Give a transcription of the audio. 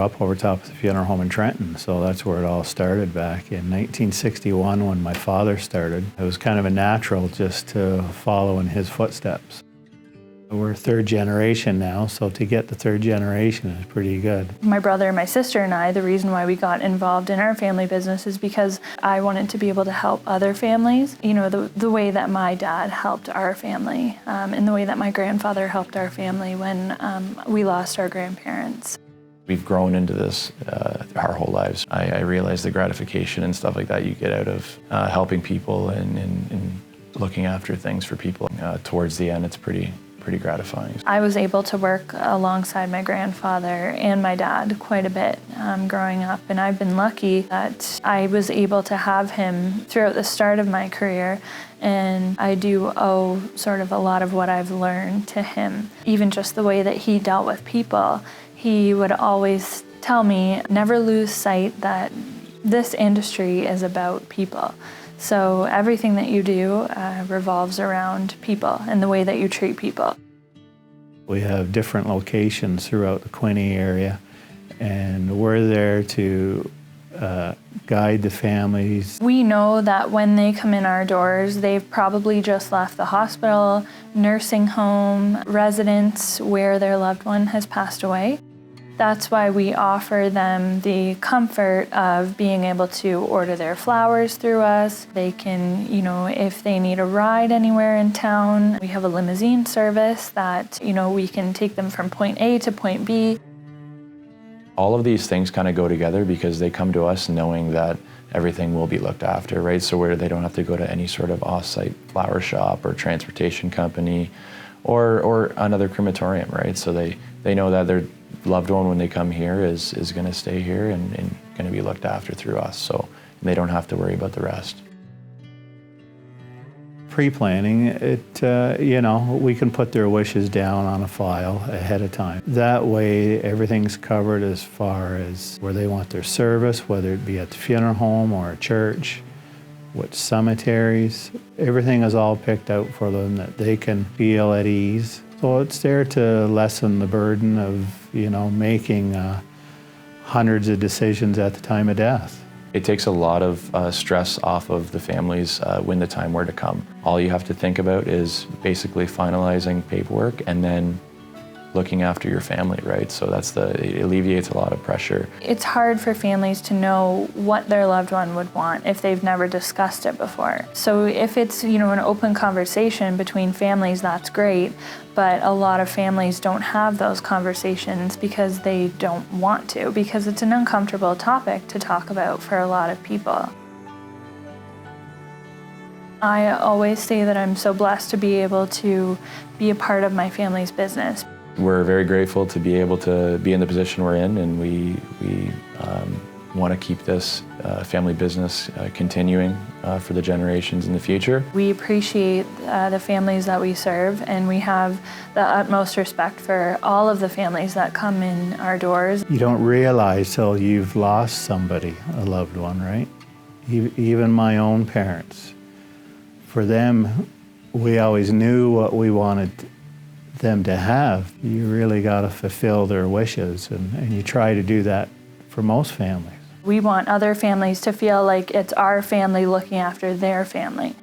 up over top of the funeral home in Trenton, so that's where it all started back in 1961 when my father started. It was kind of a natural just to follow in his footsteps. We're third generation now, so to get the third generation is pretty good. My brother, my sister, and I, the reason why we got involved in our family business is because I wanted to be able to help other families. You know, the way that my dad helped our family, and the way that my grandfather helped our family when we lost our grandparents. We've grown into this our whole lives. I realize the gratification and stuff like that you get out of helping people and looking after things for people. Towards the end, it's pretty gratifying. I was able to work alongside my grandfather and my dad quite a bit growing up, and I've been lucky that I was able to have him throughout the start of my career, and I do owe sort of a lot of what I've learned to him. Even just the way that he dealt with people, he would always tell me, never lose sight that this industry is about people. So everything that you do revolves around people and the way that you treat people. We have different locations throughout the Quinte area, and we're there to guide the families. We know that when they come in our doors, they've probably just left the hospital, nursing home, residence where their loved one has passed away. That's why we offer them the comfort of being able to order their flowers through us. They can, you know, if they need a ride anywhere in town, we have a limousine service that, you know, we can take them from point A to point B. All of these things kind of go together because they come to us knowing that everything will be looked after, right? So where they don't have to go to any sort of off-site flower shop or transportation company or another crematorium, right? So they know that their loved one, when they come here, is going to stay here and going to be looked after through us, so they don't have to worry about the rest. Pre-planning, you know, we can put their wishes down on a file ahead of time. That way, everything's covered as far as where they want their service, whether it be at the funeral home or a church, which cemeteries. Everything is all picked out for them that they can feel at ease. So it's there to lessen the burden of, you know, making hundreds of decisions at the time of death. It takes a lot of stress off of the families when the time were to come. All you have to think about is basically finalizing paperwork and then looking after your family, right? So it alleviates a lot of pressure. It's hard for families to know what their loved one would want if they've never discussed it before. So if it's, you know, an open conversation between families, that's great, but a lot of families don't have those conversations because they don't want to, because it's an uncomfortable topic to talk about for a lot of people. I always say that I'm so blessed to be able to be a part of my family's business. We're very grateful to be able to be in the position we're in, and we want to keep this family business continuing for the generations in the future. We appreciate the families that we serve, and we have the utmost respect for all of the families that come in our doors. You don't realize till you've lost somebody, a loved one, right? Even my own parents. For them, we always knew what we wanted them to have. You really got to fulfill their wishes, and you try to do that for most families. We want other families to feel like it's our family looking after their family.